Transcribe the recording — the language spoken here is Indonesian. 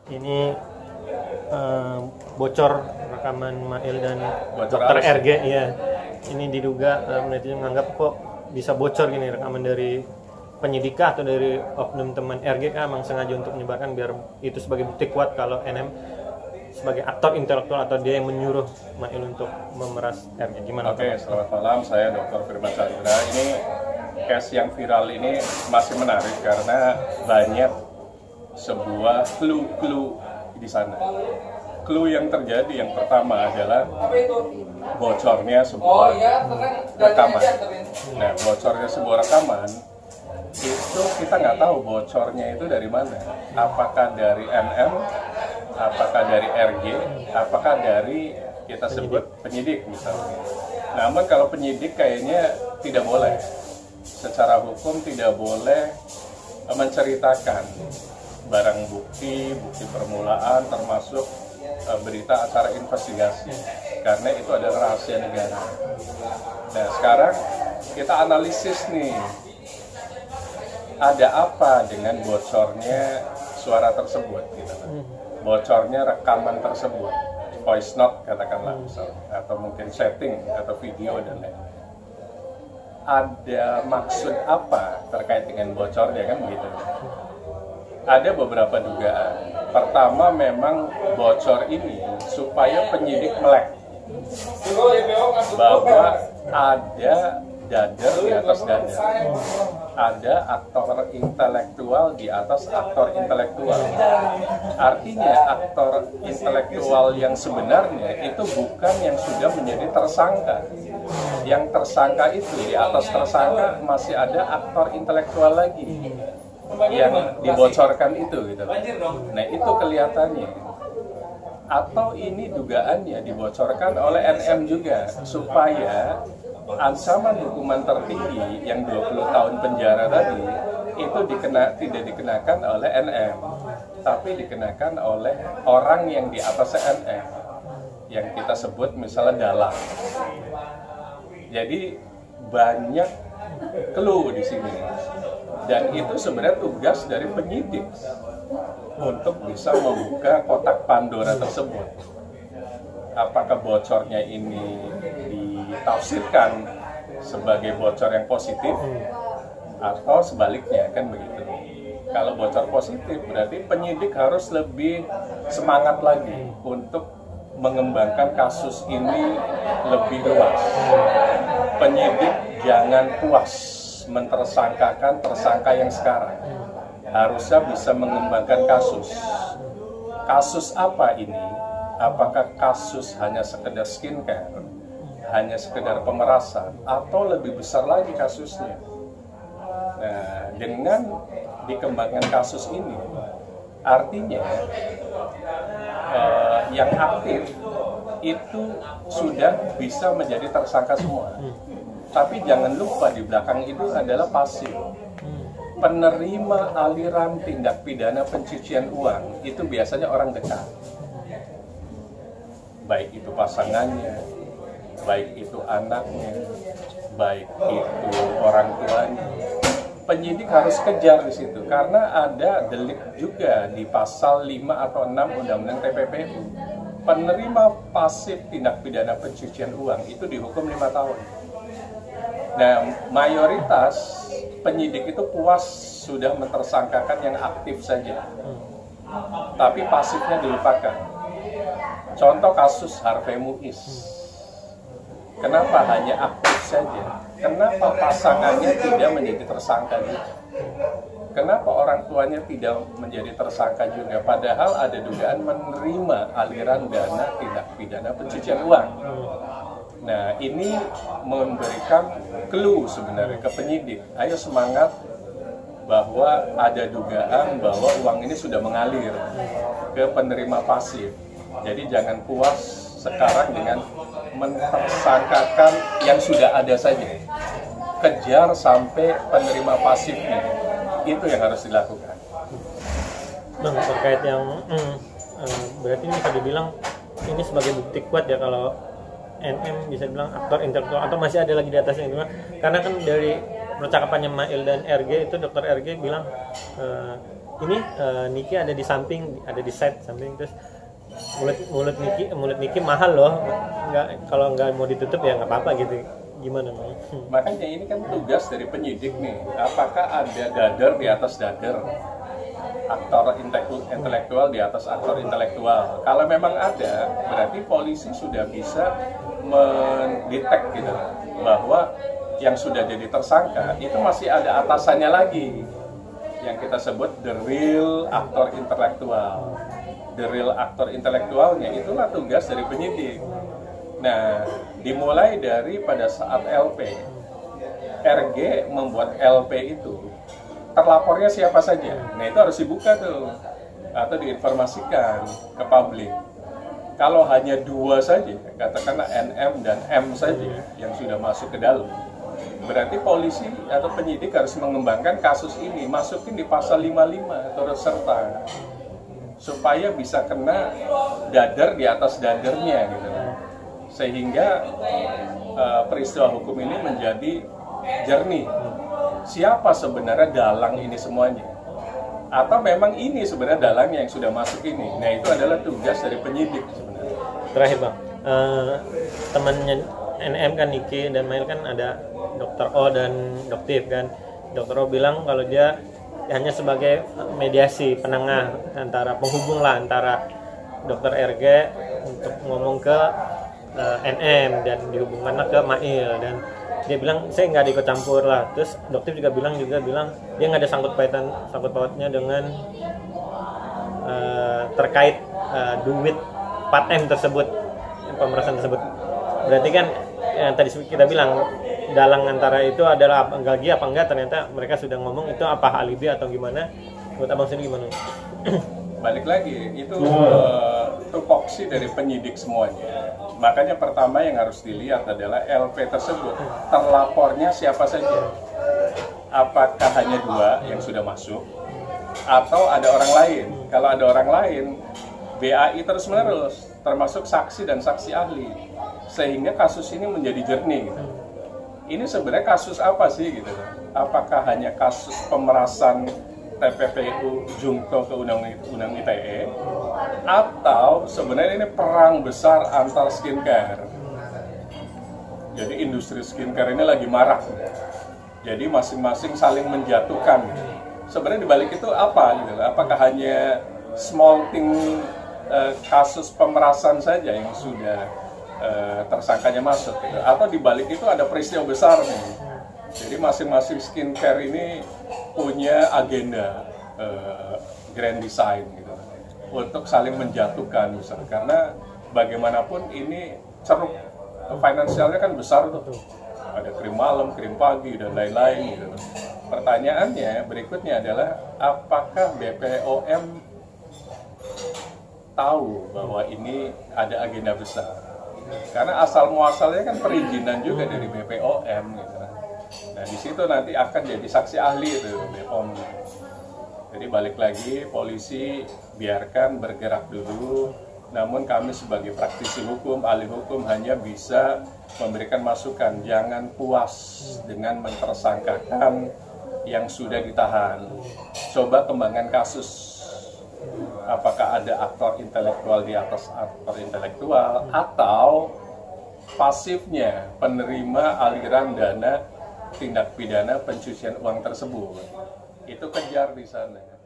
ini bocor rekaman Mail dan Bocor Dr. arus. RG ya. Ini diduga netizen menganggap kok bisa bocor gini rekaman dari penyidik atau dari oknum teman RG emang sengaja untuk menyebarkan biar itu sebagai bukti kuat kalau NM sebagai aktor intelektual atau dia yang menyuruh Mail untuk memeras RG. Gimana? Oke, selamat malam. Saya Dr. Firman Chandra. Ini case yang viral ini masih menarik karena banyak sebuah clue di sana. Clue yang terjadi yang pertama adalah bocornya sebuah rekaman. Nah, bocornya sebuah rekaman itu kita nggak tahu bocornya itu dari mana. Apakah dari NM, apakah dari RG, apakah dari kita sebut penyidik misalnya. Namun kalau penyidik kayaknya tidak boleh. Secara hukum tidak boleh menceritakan barang bukti permulaan termasuk berita acara investigasi karena itu adalah rahasia negara. Nah sekarang kita analisis nih, ada apa dengan bocornya suara tersebut gitu. Bocornya rekaman tersebut, voice note katakanlah misalnya, atau mungkin setting atau video dan lain-lain. Ada maksud apa terkait dengan bocornya kan begitu. Ada beberapa dugaan. Pertama memang bocor ini supaya penyidik melek bahwa ada dader di atas dader, ada aktor intelektual di atas aktor intelektual. Artinya aktor intelektual yang sebenarnya itu bukan yang sudah menjadi tersangka. Yang tersangka itu di atas tersangka masih ada aktor intelektual lagi yang dibocorkan itu gitu. Nah itu kelihatannya. Atau ini dugaannya dibocorkan oleh NM juga supaya ancaman hukuman tertinggi yang 20 tahun penjara tadi itu tidak dikenakan oleh NM, tapi dikenakan oleh orang yang di atas NM yang kita sebut misalnya dalang. Jadi banyak clue di sini. Dan itu sebenarnya tugas dari penyidik untuk bisa membuka kotak Pandora tersebut. Apakah bocornya ini ditafsirkan sebagai bocor yang positif atau sebaliknya kan begitu. Kalau bocor positif berarti penyidik harus lebih semangat lagi untuk mengembangkan kasus ini lebih luas. Penyidik jangan puas mentersangkakan tersangka yang sekarang, harusnya bisa mengembangkan kasus. Kasus apa ini? Apakah kasus hanya sekedar skincare, hanya sekedar pemerasan, atau lebih besar lagi kasusnya? Nah, dengan dikembangkan kasus ini, artinya yang aktif itu sudah bisa menjadi tersangka semua. Tapi jangan lupa di belakang itu adalah pasif. Penerima aliran tindak pidana pencucian uang itu biasanya orang dekat. Baik itu pasangannya, baik itu anaknya, baik itu orang tuanya. Penyidik harus kejar di situ karena ada delik juga di pasal 5 atau 6 Undang-Undang TPPU. Penerima pasif tindak pidana pencucian uang itu dihukum 5 tahun. Nah, mayoritas penyidik itu puas sudah mentersangkakan yang aktif saja, tapi pasifnya dilupakan. Contoh kasus Harvey Muiz. Kenapa hanya aktif saja? Kenapa pasangannya tidak menjadi tersangka juga? Kenapa orang tuanya tidak menjadi tersangka juga? Padahal ada dugaan menerima aliran dana tindak pidana pencucian uang. Nah, ini memberikan clue sebenarnya ke penyidik. Ayo semangat bahwa ada dugaan bahwa uang ini sudah mengalir ke penerima pasif. Jadi jangan puas sekarang dengan mentersangkakan yang sudah ada saja. Kejar sampai penerima pasifnya. Itu yang harus dilakukan. Bang, terkait yang berarti ini bisa dibilang ini sebagai bukti kuat ya kalau NM bisa bilang aktor intelektual atau masih ada lagi di atasnya gitu. Karena kan dari percakapannya Mail dan RG itu Dr. RG bilang ini Niki ada di samping, ada di set samping, terus mulut Niki mahal loh, kalau nggak mau ditutup ya nggak apa-apa gitu. Gimana Bang? Makanya ini kan tugas dari penyidik nih, apakah ada dader di atas dader, aktor intelektual di atas aktor intelektual. Kalau memang ada, berarti polisi sudah bisa mendetek gitu bahwa yang sudah jadi tersangka itu masih ada atasannya lagi, yang kita sebut the real aktor intelektual. The real aktor intelektualnya itulah tugas dari penyidik. Nah, dimulai dari pada saat LP, RG membuat LP itu, terlapornya siapa saja. Nah, itu harus dibuka tuh, atau diinformasikan ke publik. Kalau hanya 2 saja, katakanlah NM dan M saja yang sudah masuk ke dalam, berarti polisi atau penyidik harus mengembangkan kasus ini, masukin di pasal 55 turut serta, supaya bisa kena dader di atas dadernya gitu. Sehingga peristiwa hukum ini menjadi jernih. Siapa sebenarnya dalang ini semuanya? Atau memang ini sebenarnya dalangnya yang sudah masuk ini? Nah, itu adalah tugas dari penyidik sebenarnya. Terakhir Bang, temannya NM kan Niki dan Mail kan ada Dr. O dan Doktif kan. Dr. O bilang kalau dia hanya sebagai mediasi, penengah antara penghubung lah antara Dr. RG untuk ngomong ke NM dan dihubungkanlah ke Mail, dan dia bilang saya nggak ikut campur lah. Terus Doktif juga bilang dia nggak ada sangkut pautnya dengan terkait duit 4M tersebut, pemerasan tersebut. Berarti kan yang tadi kita bilang dalang antara itu adalah gagi apa enggak, ternyata mereka sudah ngomong itu apa alibi atau gimana. Buat Abang sendiri gimana? Balik lagi, itu tupoksi dari penyidik semuanya. Makanya pertama yang harus dilihat adalah LP tersebut, terlapornya siapa saja. Apakah hanya 2 yang sudah masuk, atau ada orang lain? Kalau ada orang lain, BAI terus menerus, termasuk saksi dan saksi ahli, sehingga kasus ini menjadi jernih gitu. Ini sebenarnya kasus apa sih gitu? Apakah hanya kasus pemerasan TPPU jungto ke undang-undang ITE, atau sebenarnya ini perang besar antar skincare? Jadi industri skincare ini lagi marak, jadi masing-masing saling menjatuhkan. Sebenarnya dibalik itu apa gitu? Apakah hanya small thing, kasus pemerasan saja yang sudah tersangkanya masuk gitu? Atau dibalik itu ada peristiwa besar nih? Jadi masing-masing skincare ini punya agenda grand design gitu, untuk saling menjatuhkan misalnya. Karena bagaimanapun ini ceruk finansialnya kan besar tuh. Ada krim malam, krim pagi, dan lain-lain gitu. Pertanyaannya berikutnya adalah apakah BPOM tahu bahwa ini ada agenda besar? Karena asal muasalnya kan perizinan juga dari BPOM gitu. Nah, di situ nanti akan jadi saksi ahli itu BPOM. Jadi balik lagi, polisi biarkan bergerak dulu. Namun kami sebagai praktisi hukum, ahli hukum hanya bisa memberikan masukan. Jangan puas dengan mentersangkakan yang sudah ditahan. Coba kembangkan kasus. Apakah ada aktor intelektual di atas aktor intelektual, atau pasifnya penerima aliran dana tindak pidana pencucian uang tersebut. Itu kejar di sana.